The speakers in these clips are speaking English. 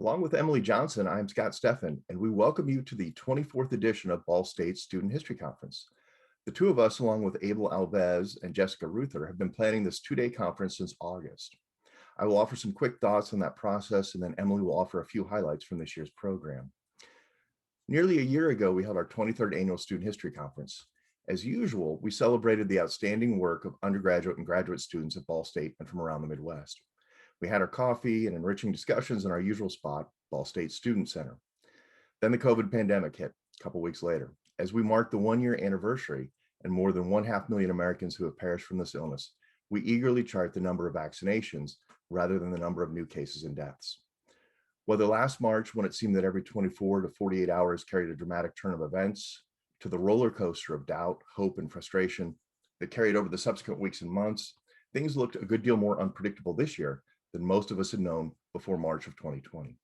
Along with Emily Johnson, I'm Scott Stephan, and we welcome you to the 24th edition of Ball State Student History Conference. The two of us, along with Abel Alves and Jessica Ruther, have been planning this two-day conference since August. I will offer some quick thoughts on that process, and then Emily will offer a few highlights from this year's program. Nearly a year ago, we held our 23rd Annual Student History Conference. As usual, we celebrated the outstanding work of undergraduate and graduate students at Ball State and from around the Midwest. We had our coffee and enriching discussions in our usual spot, Ball State Student Center. Then the COVID pandemic hit a couple weeks later. As we marked the one-year anniversary and more than 500,000 Americans who have perished from this illness, we eagerly chart the number of vaccinations rather than the number of new cases and deaths. Whether last March, when it seemed that every 24 to 48 hours carried a dramatic turn of events, to the roller coaster of doubt, hope, and frustration that carried over the subsequent weeks and months, things looked a good deal more unpredictable this year than most of us had known before March of 2020.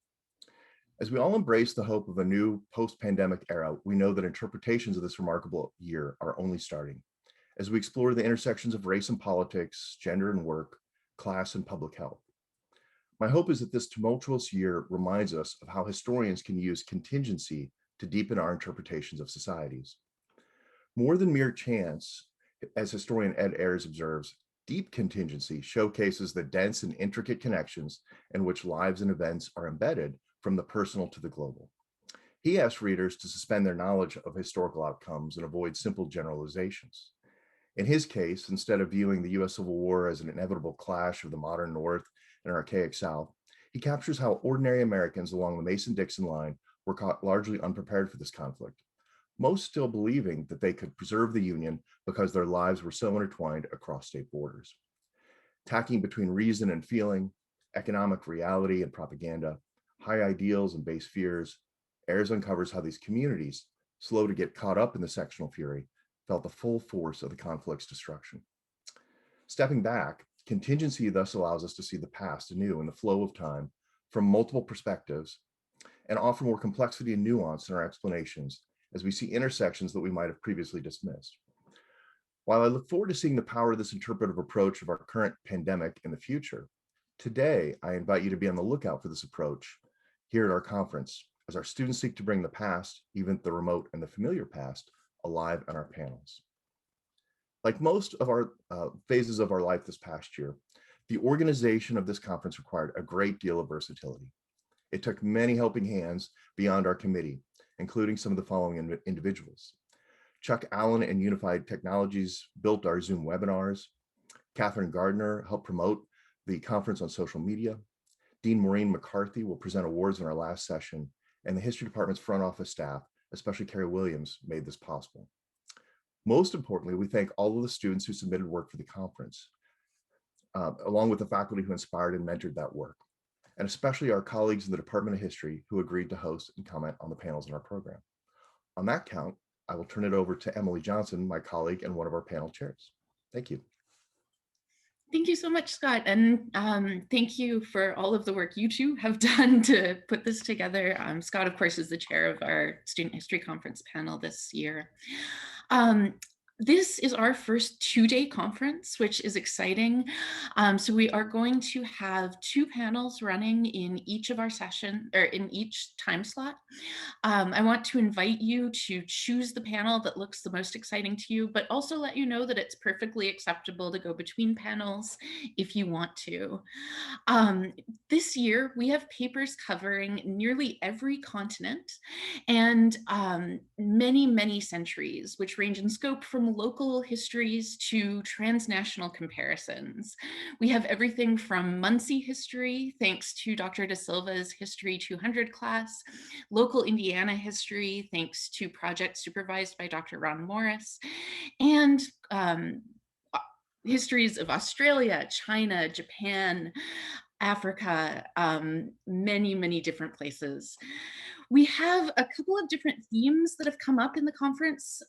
As we all embrace the hope of a new post-pandemic era, we know that interpretations of this remarkable year are only starting. As we explore the intersections of race and politics, gender and work, class and public health. My hope is that this tumultuous year reminds us of how historians can use contingency to deepen our interpretations of societies. More than mere chance, as historian Ed Ayers observes, deep contingency showcases the dense and intricate connections in which lives and events are embedded from the personal to the global. He asks readers to suspend their knowledge of historical outcomes and avoid simple generalizations. In his case, instead of viewing the US Civil War as an inevitable clash of the modern North and archaic South, he captures how ordinary Americans along the Mason-Dixon line were caught largely unprepared for this conflict, most still believing that they could preserve the Union because their lives were so intertwined across state borders. Tacking between reason and feeling, economic reality and propaganda, high ideals and base fears, Ayers uncovers how these communities, slow to get caught up in the sectional fury, felt the full force of the conflict's destruction. Stepping back, contingency thus allows us to see the past anew in the flow of time from multiple perspectives and offer more complexity and nuance in our explanations as we see intersections that we might have previously dismissed. While I look forward to seeing the power of this interpretive approach of our current pandemic in the future, today I invite you to be on the lookout for this approach here at our conference as our students seek to bring the past, even the remote and the familiar past, alive in our panels. Like most of our phases of our life this past year, the organization of this conference required a great deal of versatility. It took many helping hands beyond our committee, including some of the following individuals. Chuck Allen and Unified Technologies built our Zoom webinars. Catherine Gardner helped promote the conference on social media. Dean Maureen McCarthy will present awards in our last session, and the History Department's front office staff, especially Carrie Williams, made this possible. Most importantly, we thank all of the students who submitted work for the conference, along with the faculty who inspired and mentored that work, and especially our colleagues in the Department of History who agreed to host and comment on the panels in our program. On that count, I will turn it over to Emily Johnson, my colleague and one of our panel chairs. Thank you. Thank you so much, Scott. And thank you for all of the work you two have done to put this together. Scott, of course, is the chair of our Student History Conference panel this year. This is our first two-day conference, which is exciting. So we are going to have two panels running in each of our sessions, or in each time slot. I want to invite you to choose the panel that looks the most exciting to you, but also let you know that it's perfectly acceptable to go between panels if you want to. This year, we have papers covering nearly every continent and many, many centuries, which range in scope from local histories to transnational comparisons. We have everything from Muncie history, thanks to Dr. Da Silva's History 200 class, local Indiana history, thanks to projects supervised by Dr. Ron Morris, and histories of Australia, China, Japan, Africa, many, many different places. We have a couple of different themes that have come up in the conference.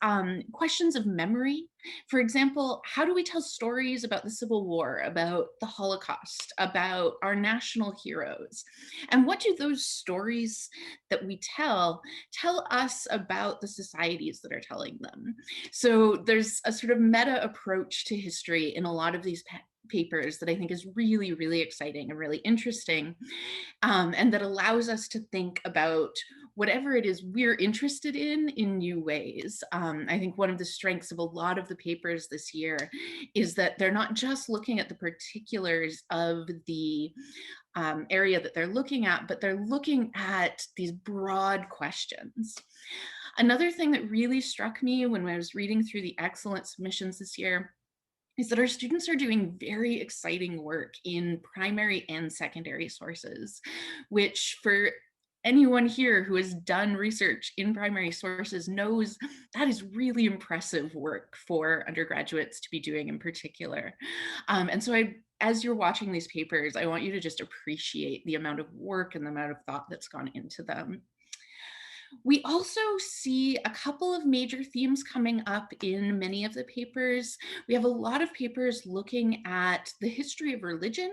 Questions of memory. For example, how do we tell stories about the Civil War, about the Holocaust, about our national heroes? And what do those stories that we tell us about the societies that are telling them? So there's a sort of meta approach to history in a lot of these papers that I think is really, really exciting and really interesting, and that allows us to think about whatever it is we're interested in new ways. I think one of the strengths of a lot of the papers this year is that they're not just looking at the particulars of the area that they're looking at, but they're looking at these broad questions. Another thing that really struck me when I was reading through the excellent submissions this year is that our students are doing very exciting work in primary and secondary sources, which for anyone here who has done research in primary sources knows that is really impressive work for undergraduates to be doing in particular. And so as you're watching these papers, I want you to just appreciate the amount of work and the amount of thought that's gone into them. We also see a couple of major themes coming up in many of the papers. We have a lot of papers looking at the history of religion,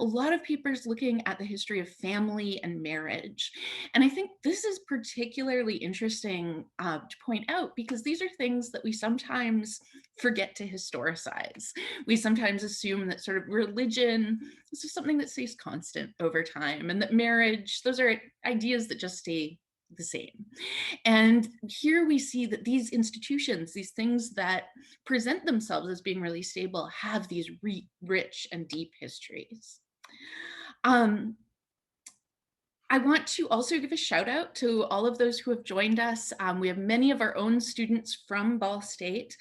a lot of papers looking at the history of family and marriage. And I think this is particularly interesting to point out because these are things that we sometimes forget to historicize. We sometimes assume that sort of religion is just something that stays constant over time, and that marriage, those are ideas that just stay the same. And here we see that these institutions, these things that present themselves as being really stable, have these rich and deep histories. Um, I want to also give a shout out to all of those who have joined us. We have many of our own students from Ball State,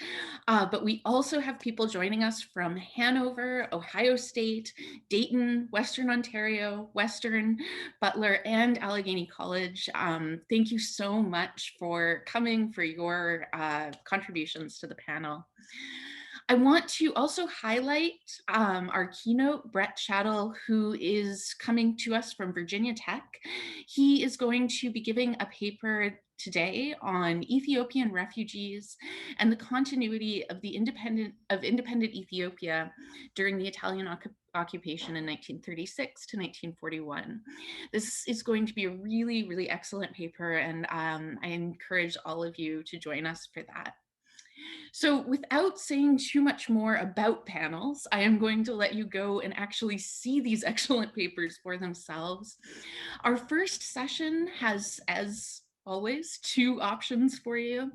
but we also have people joining us from Hanover, Ohio State, Dayton, Western Ontario, Western, Butler, and Allegheny College. Thank you so much for coming, for your contributions to the panel. I want to also highlight our keynote, Brett Chattel, who is coming to us from Virginia Tech. He is going to be giving a paper today on Ethiopian refugees and the continuity of the independent Ethiopia during the Italian occupation in 1936 to 1941. This is going to be a really, really excellent paper, and I encourage all of you to join us for that. So without saying too much more about panels, I am going to let you go and actually see these excellent papers for themselves. Our first session has, as always, two options for you.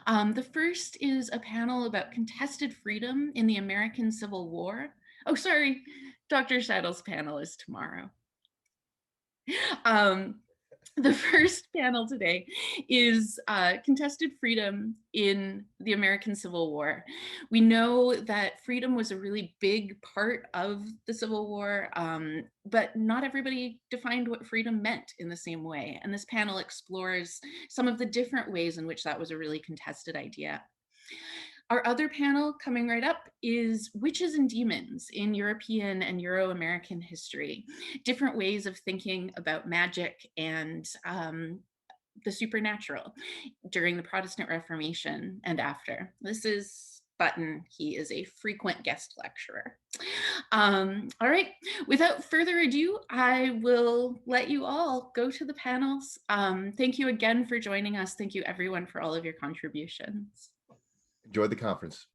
The first is a panel about contested freedom in the American Civil War. Oh, sorry, Dr. Scheitel's panel is tomorrow. Um, the first panel today is contested freedom in the American Civil War. We know that freedom was a really big part of the Civil War, but not everybody defined what freedom meant in the same way. And this panel explores some of the different ways in which that was a really contested idea. Our other panel coming right up is Witches and Demons in European and Euro-American history, different ways of thinking about magic and the supernatural during the Protestant Reformation and after. This is Button. He is a frequent guest lecturer. All right, without further ado, I will let you all go to the panels. Thank you again for joining us. Thank you everyone for all of your contributions. Enjoy the conference.